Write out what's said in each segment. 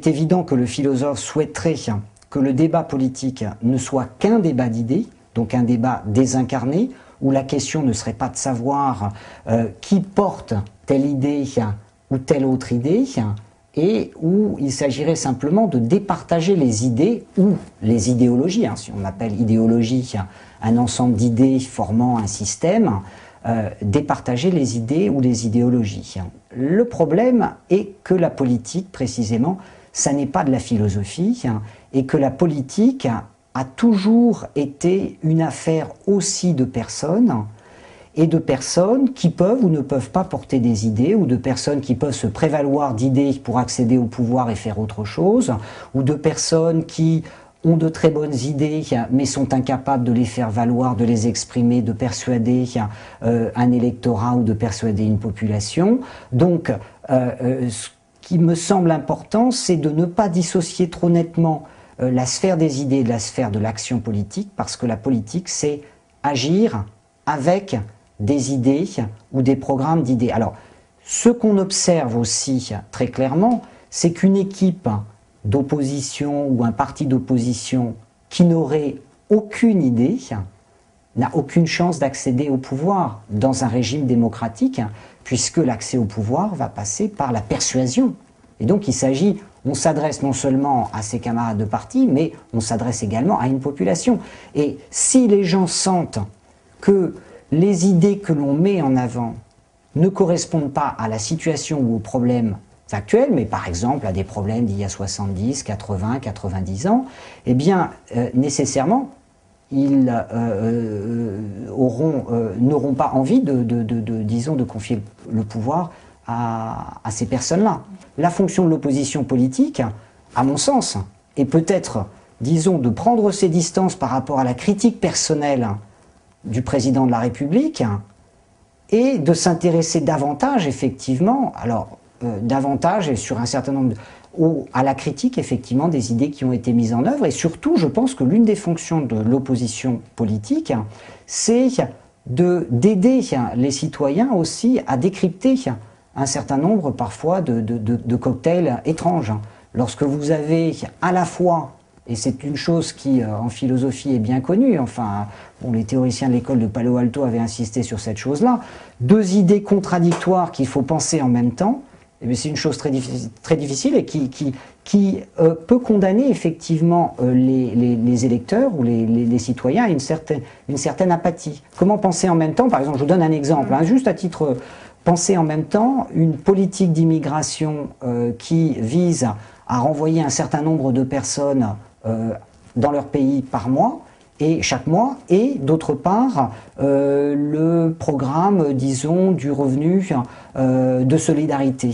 est évident que le philosophe souhaiterait que le débat politique ne soit qu'un débat d'idées, donc un débat désincarné, où la question ne serait pas de savoir qui porte telle idée ou telle autre idée, et où il s'agirait simplement de départager les idées ou les idéologies, si on appelle idéologie un ensemble d'idées formant un système, départager les idées ou les idéologies. Le problème est que la politique, précisément, ça n'est pas de la philosophie, et que la politique a toujours été une affaire aussi de personnes, et de personnes qui peuvent ou ne peuvent pas porter des idées, ou de personnes qui peuvent se prévaloir d'idées pour accéder au pouvoir et faire autre chose, ou de personnes qui ont de très bonnes idées, mais sont incapables de les faire valoir, de les exprimer, de persuader un électorat ou de persuader une population. Donc, ce qui me semble important, c'est de ne pas dissocier trop nettement la sphère des idées de la sphère de l'action politique, parce que la politique, c'est agir avec des idées ou des programmes d'idées. Alors, ce qu'on observe aussi très clairement, c'est qu'une équipe d'opposition ou un parti d'opposition qui n'aurait aucune idée n'a aucune chance d'accéder au pouvoir dans un régime démocratique, puisque l'accès au pouvoir va passer par la persuasion. Et donc il s'agit, on s'adresse non seulement à ses camarades de parti, mais on s'adresse également à une population. Et si les gens sentent que les idées que l'on met en avant ne correspondent pas à la situation ou aux problèmes actuels, mais par exemple à des problèmes d'il y a 70, 80, 90 ans, eh bien, nécessairement, ils n'auront pas envie disons, de confier le pouvoir à ces personnes-là. La fonction de l'opposition politique, à mon sens, est peut-être, disons, de prendre ses distances par rapport à la critique personnelle du président de la République et de s'intéresser davantage, effectivement, alors davantage et sur un certain nombre à la critique, effectivement, des idées qui ont été mises en œuvre. Et surtout, je pense que l'une des fonctions de l'opposition politique, c'est d'aider les citoyens aussi à décrypter un certain nombre, parfois, de cocktails étranges. Lorsque vous avez à la fois, et c'est une chose qui, en philosophie, est bien connue, enfin, bon, les théoriciens de l'école de Palo Alto avaient insisté sur cette chose-là, deux idées contradictoires qu'il faut penser en même temps, c'est une chose très difficile et qui peut condamner effectivement les électeurs ou les citoyens à une certaine apathie. Comment penser en même temps? Par exemple, je vous donne un exemple, juste à titre, penser en même temps une politique d'immigration qui vise à renvoyer un certain nombre de personnes dans leur pays par mois, et chaque mois, et d'autre part le programme, disons, du revenu de solidarité.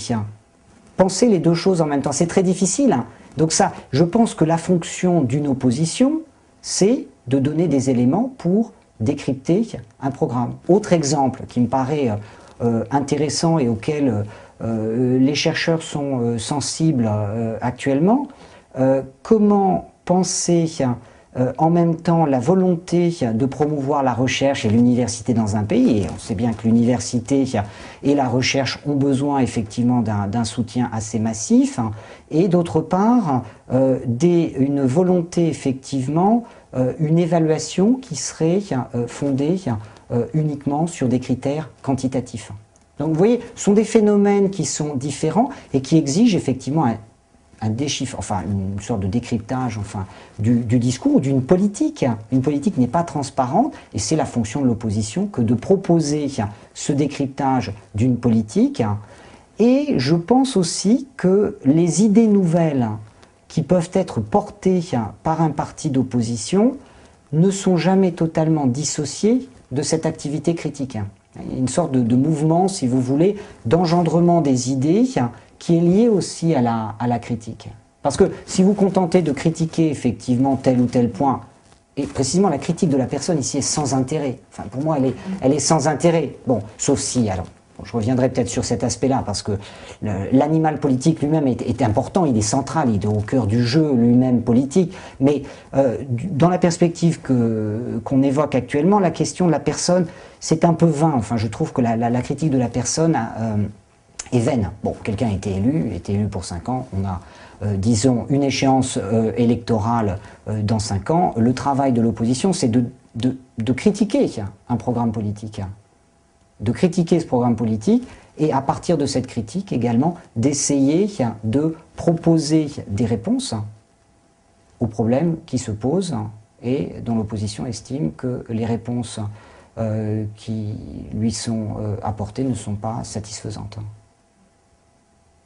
Penser les deux choses en même temps, c'est très difficile. Donc ça, je pense que la fonction d'une opposition, c'est de donner des éléments pour décrypter un programme. Autre exemple qui me paraît intéressant et auquel les chercheurs sont sensibles actuellement, comment penser en même temps la volonté de promouvoir la recherche et l'université dans un pays, et on sait bien que l'université et la recherche ont besoin effectivement d'un soutien assez massif, et d'autre part une volonté effectivement, une évaluation qui serait fondée uniquement sur des critères quantitatifs. Donc vous voyez, ce sont des phénomènes qui sont différents et qui exigent effectivement un déchiffre, enfin une sorte de décryptage, enfin du discours, d'une politique. Une politique n'est pas transparente et c'est la fonction de l'opposition que de proposer ce décryptage d'une politique. Et je pense aussi que les idées nouvelles qui peuvent être portées par un parti d'opposition ne sont jamais totalement dissociées de cette activité critique. Il y a une sorte de mouvement, si vous voulez, d'engendrement des idées qui est lié aussi à la critique. Parce que si vous contentez de critiquer effectivement tel ou tel point, et précisément la critique de la personne ici est sans intérêt, enfin pour moi elle est sans intérêt, bon, sauf si, alors, bon, je reviendrai peut-être sur cet aspect-là, parce que l'animal politique lui-même est important, il est central, il est au cœur du jeu lui-même politique, mais dans la perspective qu'on évoque actuellement, la question de la personne, c'est un peu vain, enfin je trouve que la critique de la personne est vaine. Bon, quelqu'un a été élu pour 5 ans, on a, disons, une échéance électorale dans 5 ans. Le travail de l'opposition, c'est de critiquer un programme politique, de critiquer ce programme politique, et à partir de cette critique également, d'essayer de proposer des réponses aux problèmes qui se posent et dont l'opposition estime que les réponses qui lui sont apportées ne sont pas satisfaisantes.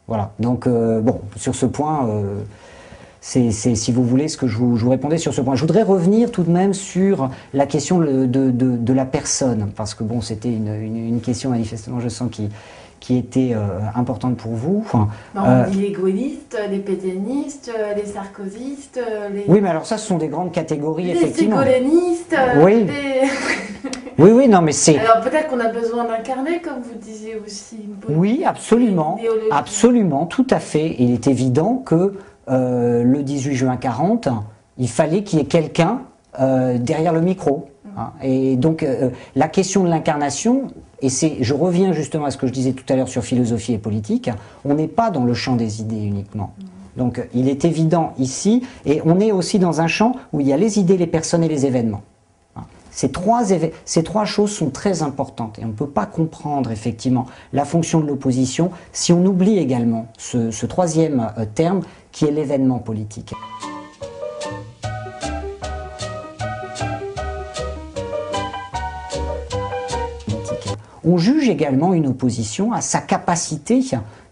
Voilà, donc bon, sur ce point, c'est, si vous voulez, ce que je vous répondais sur ce point. Je voudrais revenir tout de même sur la question de la personne, parce que bon, c'était une question manifestement, je sens, qui était importante pour vous. On dit les gaullistes, les pétainistes, les sarkozystes, les... Oui, mais alors ça, ce sont des grandes catégories, effectivement. Les ségolènistes, oui. Oui, non, mais c'est... Alors peut-être qu'on a besoin d'incarner, comme vous disiez aussi. Oui, absolument, absolument, tout à fait. Il est évident que le 18 juin 40, il fallait qu'il y ait quelqu'un derrière le micro. Hein. Et donc, la question de l'incarnation, et je reviens justement à ce que je disais tout à l'heure sur philosophie et politique, on n'est pas dans le champ des idées uniquement. Donc, il est évident ici, et on est aussi dans un champ où il y a les idées, les personnes et les événements. Ces trois choses sont très importantes et on ne peut pas comprendre effectivement la fonction de l'opposition si on oublie également ce troisième terme qui est l'événement politique. On juge également une opposition à sa capacité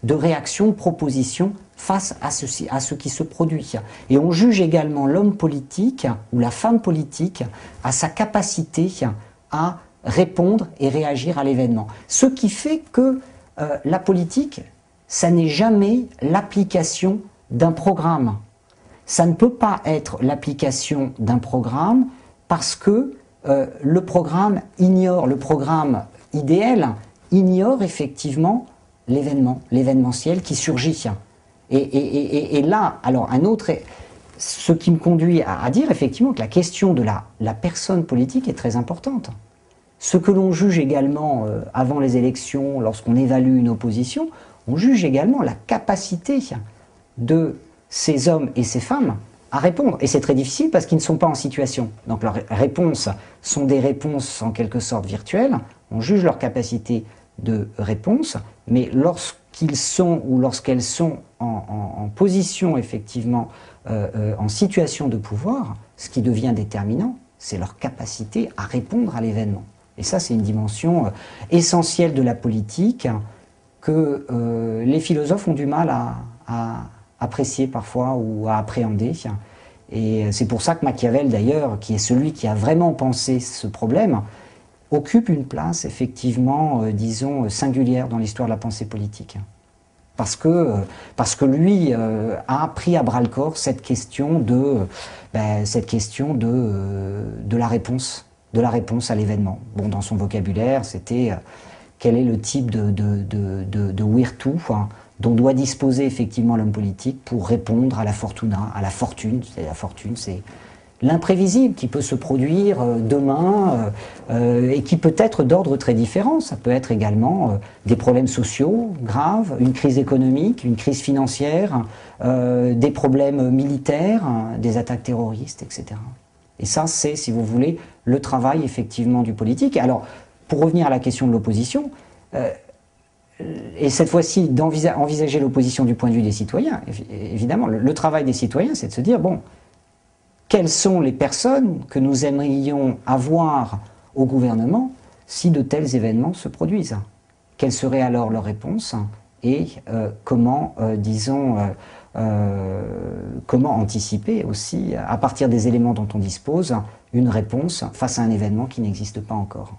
de réaction, de proposition face à ce qui se produit. Et on juge également l'homme politique ou la femme politique à sa capacité à répondre et réagir à l'événement. Ce qui fait que la politique, ça n'est jamais l'application d'un programme. Ça ne peut pas être l'application d'un programme parce que le programme idéal ignore effectivement l'événementiel qui surgit. Et là, alors ce qui me conduit à dire effectivement que la question de la personne politique est très importante. Ce que l'on juge également avant les élections, lorsqu'on évalue une opposition, on juge également la capacité de ces hommes et ces femmes à répondre. Et c'est très difficile parce qu'ils ne sont pas en situation. Donc leurs réponses sont des réponses en quelque sorte virtuelles. On juge leur capacité de réponse, mais lorsqu'ils sont ou lorsqu'elles sont en position effectivement, en situation de pouvoir, ce qui devient déterminant, c'est leur capacité à répondre à l'événement. Et ça, c'est une dimension essentielle de la politique que les philosophes ont du mal à apprécier parfois ou à appréhender. Et c'est pour ça que Machiavel, d'ailleurs, qui est celui qui a vraiment pensé ce problème, occupe une place, effectivement, disons, singulière dans l'histoire de la pensée politique. Parce que lui a pris à bras-le-corps cette question de la réponse à l'événement. Bon, dans son vocabulaire, c'était quel est le type de virtu dont doit disposer effectivement l'homme politique pour répondre à la fortuna, à la fortune. La fortune, c'est l'imprévisible qui peut se produire demain et qui peut être d'ordre très différent. Ça peut être également des problèmes sociaux graves, une crise économique, une crise financière, des problèmes militaires, des attaques terroristes, etc. Et ça, c'est, si vous voulez, le travail effectivement du politique. Alors, pour revenir à la question de l'opposition, et cette fois-ci d'envisager l'opposition du point de vue des citoyens, évidemment, le travail des citoyens, c'est de se dire, bon, quelles sont les personnes que nous aimerions avoir au gouvernement si de tels événements se produisent? Quelle serait alors leur réponse et comment, comment anticiper aussi, à partir des éléments dont on dispose, une réponse face à un événement qui n'existe pas encore?